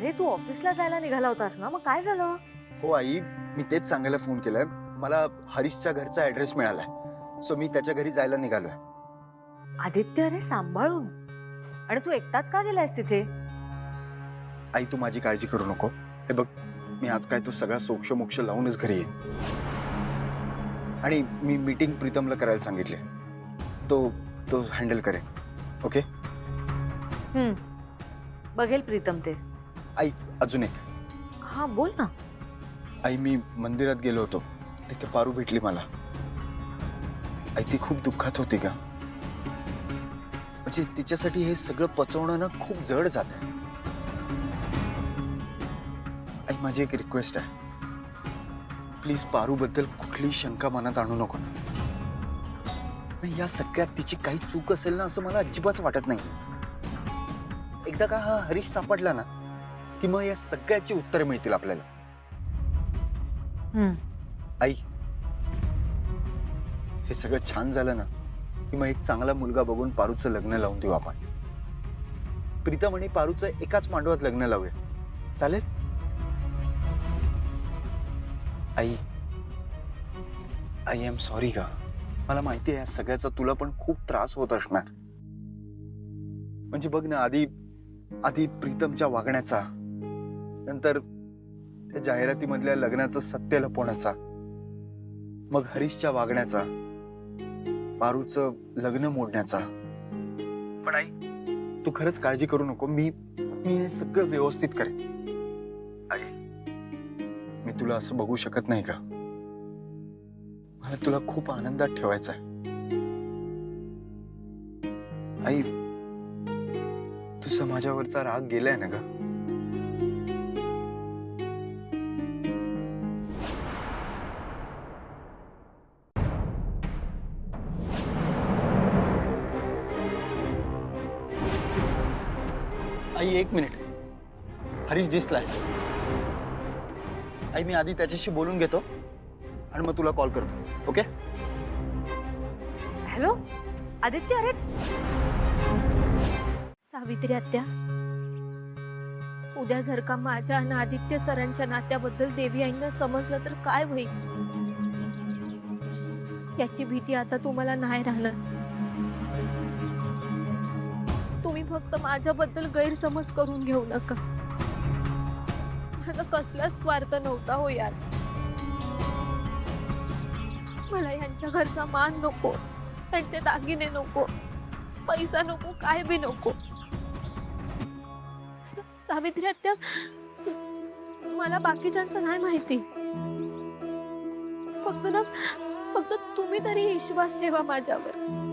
अरे तू ऑफिसला जायला निघाला होतास ना, मग काय झालं? हो आई, मी तेच सांगायला फोन केलाय. मला हरीशच्या घरचा ऍड्रेस मिळालाय, सो मी त्याच्या घरी जायला निघालोय. आदित्य, अरे सांभाळून. आणि तू एकटाच का गेलायस तिथे? आई तू माझी काळजी करू नको. हे बघ, मी आज काय तो सगळा सोक्ष मोक्ष लावूनच घरी येईन. आणि मी मीटिंग प्रीतमला करायला सांगितले. तो हँडल करेल. ओके? बघेल प्रीतम ते. आई अजून एक. हा बोल ना. आई मी मंदिरात गेलो होतो, तिथे पारू भेटली मला. आई ती खूप दुःखात होती का? म्हणजे तिच्यासाठी हे सगळं पचवणं ना खूप जड जात आहे. आई माझी एक रिक्वेस्ट आहे, प्लीज पारू बद्दल कुठलीही शंका मनात आणू नको. या सगळ्यात तिची काही चूक असेल ना असं मला अजिबात वाटत नाही. एकदा का हा हरीश सापडला ना की मग या सगळ्याची उत्तर मिळतील आपल्याला. आई हे सगळं छान झालं ना की मग एक चांगला मुलगा बघून पारूचं लग्न लावून देऊ आपण. प्रीतम आणि पारूचं एकाच मांडवात लग्न लावूया, चालेल? आई एम सॉरी का. मला माहिती आहे या सगळ्याचा तुला पण खूप त्रास होत असणार. म्हणजे बघ ना, आधी प्रीतमच्या वागण्याचा, नंतर त्या जाहिरातीमधल्या लग्नाचं सत्य लपवण्याचा, मग हरीशच्या वागण्याचा, पारूचं लग्न मोडण्याचा. पण आई तू खरंच काळजी करू नको. मी हे सगळं व्यवस्थित करेन. आई मी तुला असं बघू शकत नाही का? मला तुला खूप आनंदात ठेवायचं आहे. आई तुझा माझ्यावरचा राग गेलाय ना ग? आई एक मिनिट, हरीश दिसलाय. आई मी आधी त्याच्याशी बोलून घेतो आणि मग तुला कॉल करतो. ओके? हॅलो आदित्य. अरे सावित्री आत्या, उद्या जर का माझ्या आणि आदित्य सरांच्या नात्याबद्दल देवी आईंना समजलं तर काय होईल याची भीती आता तुम्हाला नाही राहणार. तुम्ही फक्त माझ्याबद्दल गैरसमज करून घेऊ नका. मला कसलाच स्वार्थ नव्हता हो यार. मला यांच्या घरचा मान नको, त्यांचे दागिने नको, पैसा नको, काय बी नको. सावित्री आत्या, मला बाकीच्यांचं नाही माहिती. फक्त तुम्ही तरी विश्वास ठेवा माझ्यावर.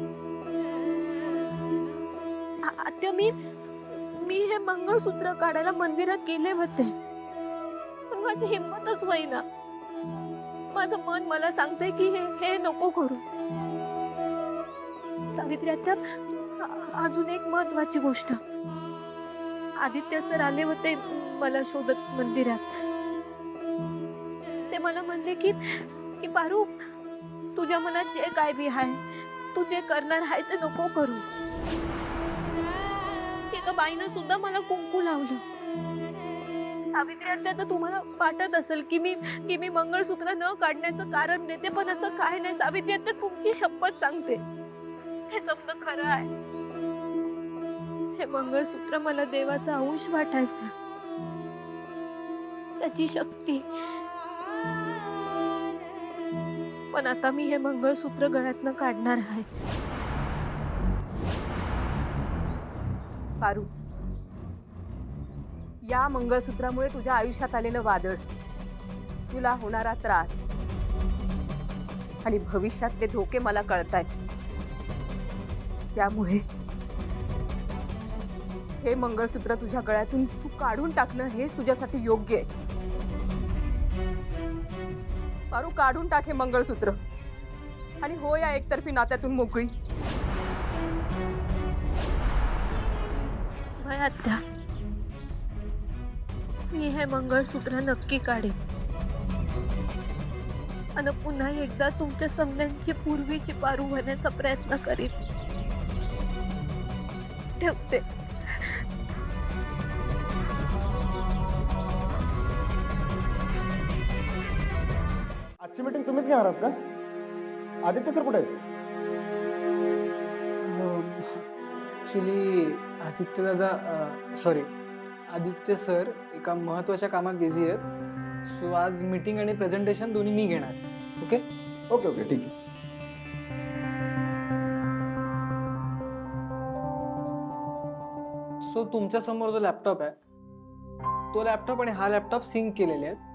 आत्या, मी हे मंगळसूत्र काढायला मंदिरात गेले होते, पण माझी हिंमतच होईना. माझं मन मला सांगतंय की हे नको करू. सावित्री आत्या, अजून एक महत्वाची गोष्ट. आदित्य सर आले होते मला शोधत मंदिरात. ते मला म्हणले की पारू, तुझ्या मनात जे काय बी आहे, तू जे करणार आहे ते नको करू. एका बाईनं सुद्धा मला कुंकू लावलं. सावित्री आत्या, तर तुम्हाला वाटत असेल की मी मंगळसूत्र न काढण्याचं कारण देते, पण असं काय नाही. सावित्री आत्या, तुमची शपथ सांगते, हे समज खरं आहे. हे मंगळसूत्र मला देवाचा अंश वाटायचा, त्याची शक्ती. पण आता मी हे मंगळसूत्र गळ्यातनं काढणार आहे. पारू, या मंगळसूत्रामुळे तुझ्या आयुष्यात आलेलं वादळ, तुला होणारा त्रास आणि भविष्यातले धोके मला कळतायत. त्यामुळे हे मंगळसूत्र तुझ्या गळ्यातून तू काढून टाकणं हेच तुझ्यासाठी योग्य आहे. पारू, काढून टाक हे मंगळसूत्र आणि हो या एकतर्फी नात्यातून मोकळी. आत्या, मी हे मंगळसूत्र नक्की काढेन आणि पुन्हा एकदा तुमच्या समजांची पूर्वीची पारू होण्याचा प्रयत्न करीन. ठेवते. आजची मीटिंग तुम्हीच घेणार आहात का? आदित्य सर कुठे आहेत? ॲक्च्युली आदित्य दादा सॉरी आदित्य सर एका महत्त्वाच्या कामात बिझी आहेत. सो आज मीटिंग आणि प्रेझेंटेशन दोन्ही मी घेणार. ओके ओके ओके ठीक आहे. सो तुमच्या समोर जो लॅपटॉप आहे तो लॅपटॉप आणि हा लॅपटॉप सिंक केलेले आहेत.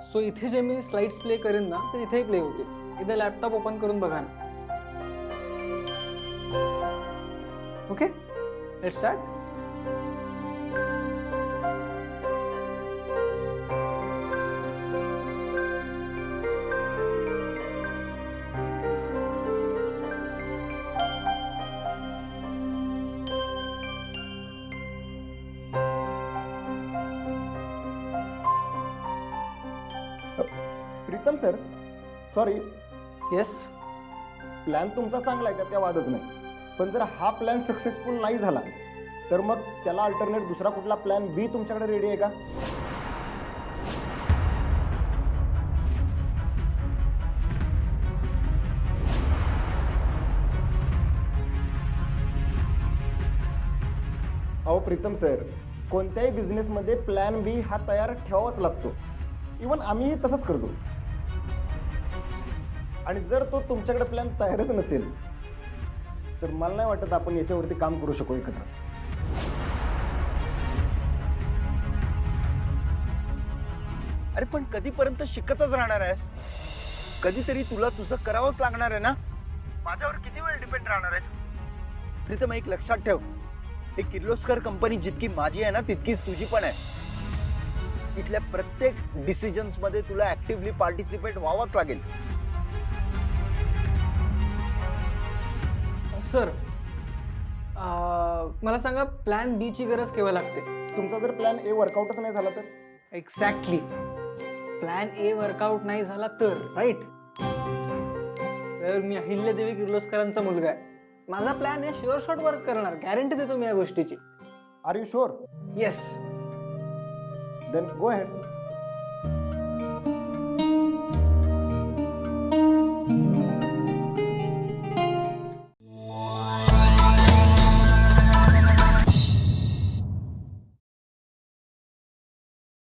सो इथे जे मी स्लाइड्स प्ले करेन ना ते इथेही प्ले होतील. इथे लॅपटॉप ओपन करून बघा ना. Okay let's start. Pritam sir sorry, yes plan तुमचा चांगला आहे, त्यात काय वादच नाही. पण जर हा प्लॅन सक्सेसफुल नाही झाला तर मग त्याला अल्टरनेट दुसरा कुठला प्लॅन बी तुमच्याकडे रेडी आहे का? अहो प्रीतम सर, कोणत्याही बिझनेसमध्ये प्लॅन बी हा तयार ठेवावाच लागतो. इवन आम्हीही तसंच करतो. आणि जर तो तुमच्याकडे प्लॅन तयारच नसेल तर मला नाही वाटत आपण याच्यावरती काम करू शकू एकत्र. अरे पण कधीपर्यंत शिकतच राहणार आहेस? कधीतरी तुला तुझं करावंच लागणार आहे ना. माझ्यावर किती वेळ डिपेंड राहणार आहेस? प्रीतम एक लक्षात ठेव, ही किर्लोस्कर कंपनी जितकी माझी आहे ना तितकीच तुझी पण आहे. इथल्या प्रत्येक डिसिजन्स मध्ये तुला ऍक्टिव्हली पार्टिसिपेट व्हावंच लागेल. सर मला सांगा प्लॅन बी ची गरज केव्हा लागते? तुमचा जर प्लॅन ए वर्कआउटच नाही झाला तर? एक्झॅक्टली. प्लॅन ए वर्कआउट नाही झाला तर राईट. सर मी अहिल्यादेवी किर्लोस्करांचा मुलगा आहे. माझा प्लॅन आहे शुअर शॉट वर्क करणार. गॅरंटी देतो मी या गोष्टीची. Are you sure? Yes. Then go ahead.